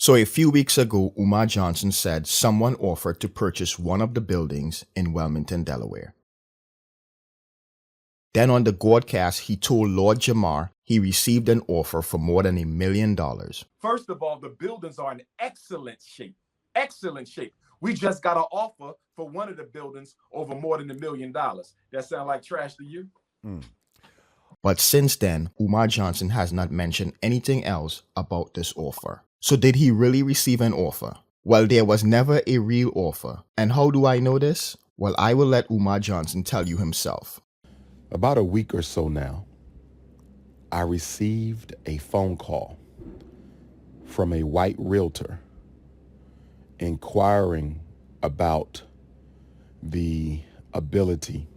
So a few weeks ago, Umar Johnson said someone offered to purchase one of the buildings in Wilmington, Delaware. Then on the broadcast, he told Lord Jamar he received an offer for more than $1 million. First of all, the buildings are in excellent shape. Excellent shape. We just got an offer for one of the buildings over more than $1 million. That sound like trash to you? But since then, Umar Johnson has not mentioned anything else about this offer. So did he really receive an offer? Well, there was never a real offer. And how do I know this? Well, I will let Umar Johnson tell you himself. About a week or so now, I received a phone call from a white realtor inquiring about the ability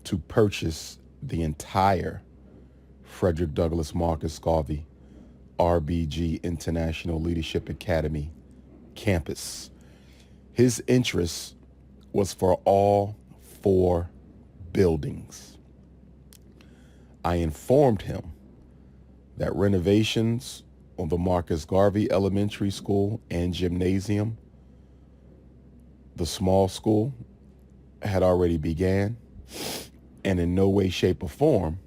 to purchase the entire Frederick Douglass Marcus Garvey RBG International Leadership Academy campus. His interest was for all 4 buildings. I informed him that renovations on the Marcus Garvey Elementary School and Gymnasium, the small school, had already began, and in no way, shape, or form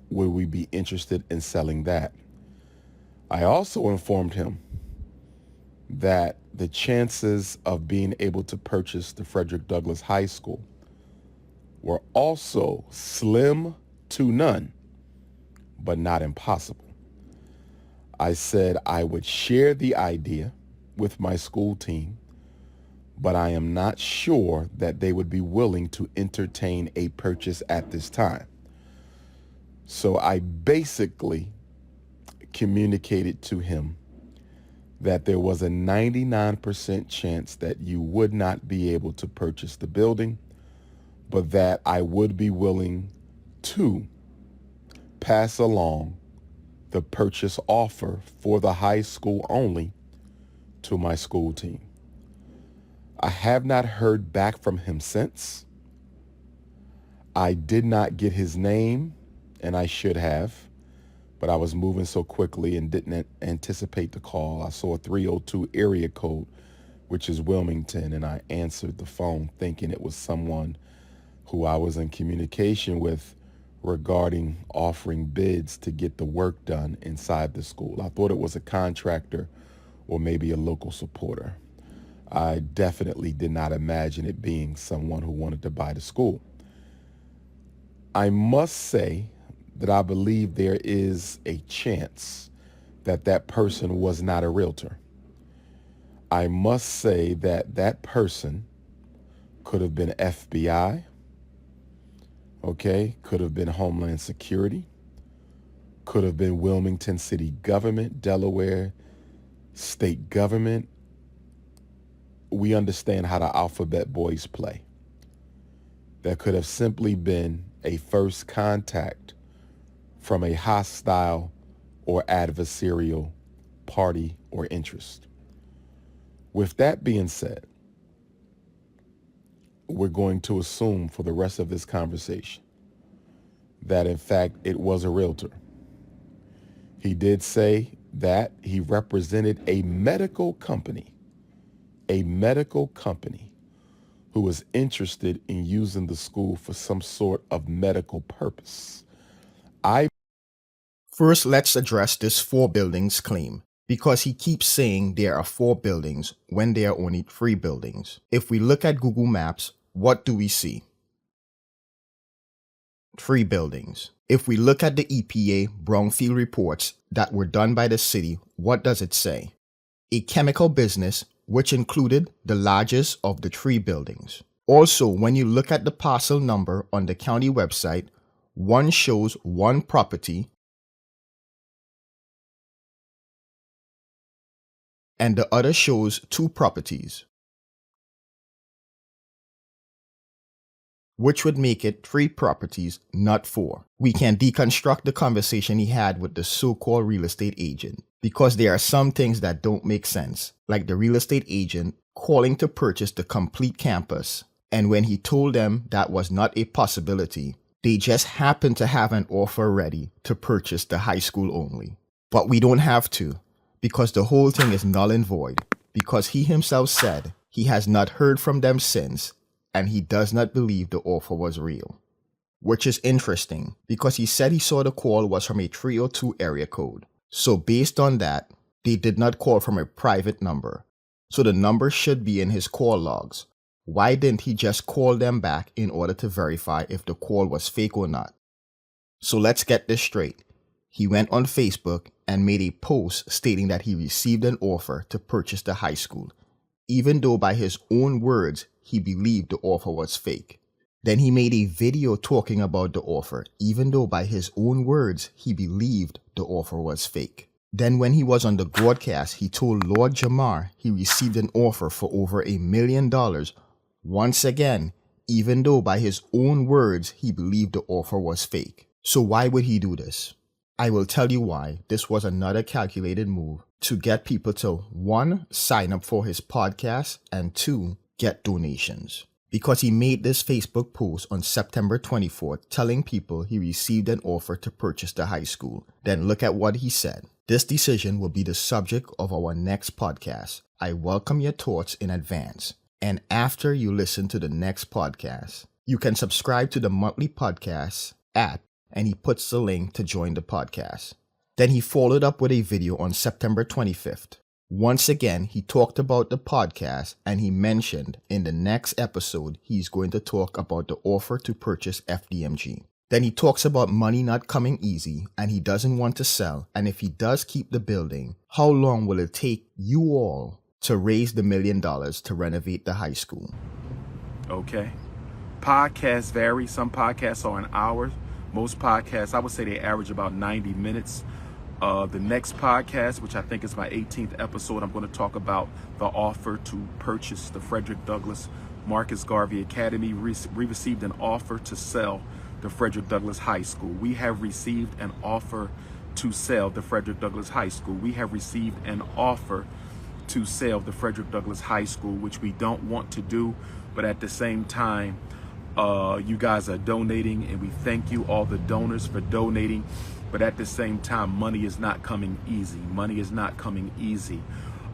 would we be interested in selling that. I also informed him that the chances of being able to purchase the Frederick Douglass High School were also slim to none, but not impossible. I said I would share the idea with my school team, but I am not sure that they would be willing to entertain a purchase at this time. So I basically communicated to him that there was a 99% chance that you would not be able to purchase the building, but that I would be willing to pass along the purchase offer for the high school only to my school team. I have not heard back from him since. I did not get his name, and I should have, but I was moving so quickly and didn't anticipate the call. I saw a 302 area code, which is Wilmington, and I answered the phone thinking it was someone who I was in communication with regarding offering bids to get the work done inside the school. I thought it was a contractor or maybe a local supporter. I definitely did not imagine it being someone who wanted to buy the school. I must say that I believe there is a chance that that person was not a realtor. I must say that that person could have been FBI, could have been Homeland Security, could have been Wilmington City government, Delaware state government. We understand how the alphabet boys play. That could have simply been a first contact from a hostile or adversarial party or interest. With that being said, we're going to assume for the rest of this conversation that in fact it was a realtor. He did say that he represented a medical company who was interested in using the school for some sort of medical purpose. First, let's address this 4 buildings claim, because he keeps saying there are 4 buildings when there are only 3 buildings. If we look at Google Maps, what do we see? 3 buildings. If we look at the EPA brownfield reports that were done by the city, what does it say? A chemical business, which included the largest of the 3 buildings. Also, when you look at the parcel number on the county website, one shows 1 property and the other shows 2 properties, which would make it 3 properties, not 4. We can deconstruct the conversation he had with the so-called real estate agent, because there are some things that don't make sense, like the real estate agent calling to purchase the complete campus, and when he told them that was not a possibility, they just happened to have an offer ready to purchase the high school only. But we don't have to, because the whole thing is null and void, because he himself said he has not heard from them since and he does not believe the offer was real. Which is interesting because he said he saw the call was from a 302 area code. So based on that, they did not call from a private number. So the number should be in his call logs. Why didn't he just call them back in order to verify if the call was fake or not? So let's get this straight. He went on Facebook and made a post stating that he received an offer to purchase the high school, even though by his own words, he believed the offer was fake. Then he made a video talking about the offer, even though by his own words, he believed the offer was fake. Then when he was on the broadcast, he told Lord Jamar he received an offer for over $1 million, once again, even though by his own words, he believed the offer was fake. So why would he do this? I will tell you why. This was another calculated move to get people to 1. Sign up for his podcast, and 2. Get donations. Because he made this Facebook post on September 24th telling people he received an offer to purchase the high school. Then look at what he said. This decision will be the subject of our next podcast. I welcome your thoughts in advance. And after you listen to the next podcast, you can subscribe to the monthly podcast at, and he puts the link to join the podcast. Then he followed up with a video on September 25th. Once again, he talked about the podcast and he mentioned in the next episode he's going to talk about the offer to purchase FDMG. Then he talks about money not coming easy and he doesn't want to sell, and if he does keep the building, how long will it take you all to raise the $1 million to renovate the high school? Okay. Podcasts vary. Some podcasts are an hour. Most podcasts, I would say they average about 90 minutes. The next podcast, which I think is my 18th episode, I'm going to talk about the offer to purchase the Frederick Douglass Marcus Garvey Academy. We received an offer to sell the Frederick Douglass High School. We have received an offer to sell the Frederick Douglass High School. We have received an offer to sell the Frederick Douglass High School, which we don't want to do, but at the same time, you guys are donating, and we thank you, all the donors, for donating. But at the same time, money is not coming easy. Money is not coming easy.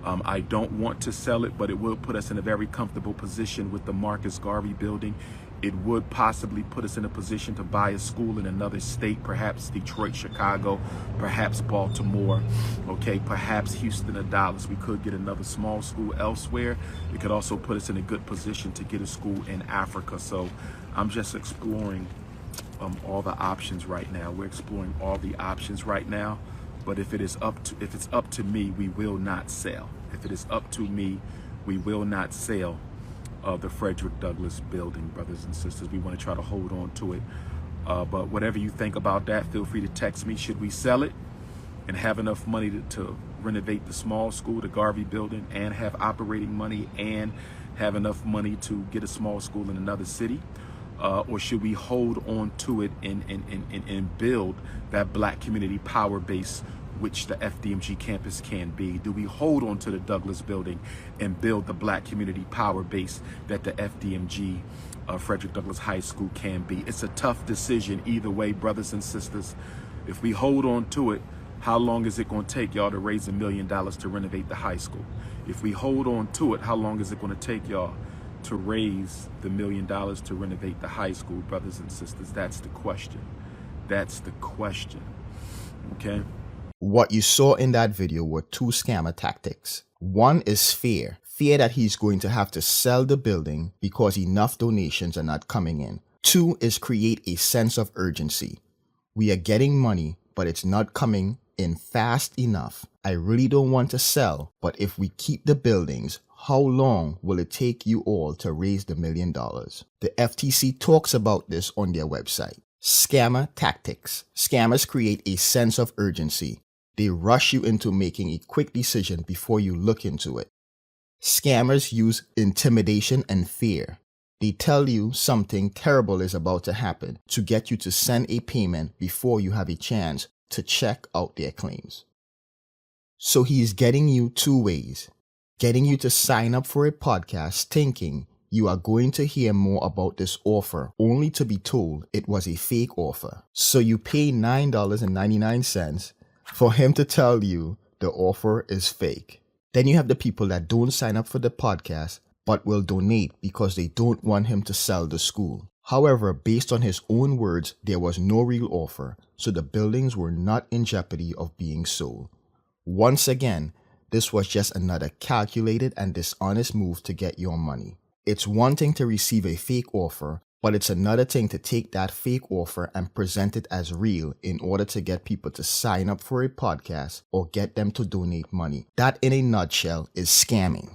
I don't want to sell it, but it will put us in a very comfortable position with the Marcus Garvey building. It would possibly put us in a position to buy a school in another state, perhaps Detroit, Chicago, perhaps Baltimore, okay, perhaps Houston or Dallas. We could get another small school elsewhere. It could also put us in a good position to get a school in Africa. So I'm just exploring all the options right now. We're exploring all the options right now. But if it's up to me, we will not sell. If it is up to me, we will not sell the Frederick Douglass building, brothers and sisters. We want to try to hold on to it. But whatever you think about that, feel free to text me. Should we sell it and have enough money to renovate the small school, the Garvey building, and have operating money and have enough money to get a small school in another city? Or should we hold on to it and build that black community power base, which the FDMG campus can be? Do we hold on to the Douglass building and build the black community power base that the FDMG Frederick Douglass High School can be? It's a tough decision either way, brothers and sisters. If we hold on to it, how long is it going to take y'all to raise $1 million to renovate the high school? If we hold on to it, how long is it going to take y'all to raise the $1 million to renovate the high school, brothers and sisters? That's the question. That's the question. Okay? What you saw in that video were 2 scammer tactics. One is fear. Fear that he's going to have to sell the building because enough donations are not coming in. 2 is create a sense of urgency. We are getting money, but it's not coming in fast enough. I really don't want to sell, but if we keep the buildings, how long will it take you all to raise the $1 million? The FTC talks about this on their website. Scammer tactics. Scammers create a sense of urgency. They rush you into making a quick decision before you look into it. Scammers use intimidation and fear. They tell you something terrible is about to happen to get you to send a payment before you have a chance to check out their claims. So he is getting you 2 ways. Getting you to sign up for a podcast thinking you are going to hear more about this offer, only to be told it was a fake offer. So you pay $9.99 for him to tell you the offer is fake. Then you have the people that don't sign up for the podcast but will donate because they don't want him to sell the school. However, based on his own words, there was no real offer, so the buildings were not in jeopardy of being sold. Once again, this was just another calculated and dishonest move to get your money. It's one thing to receive a fake offer, but it's another thing to take that fake offer and present it as real in order to get people to sign up for a podcast or get them to donate money. That, in a nutshell, is scamming.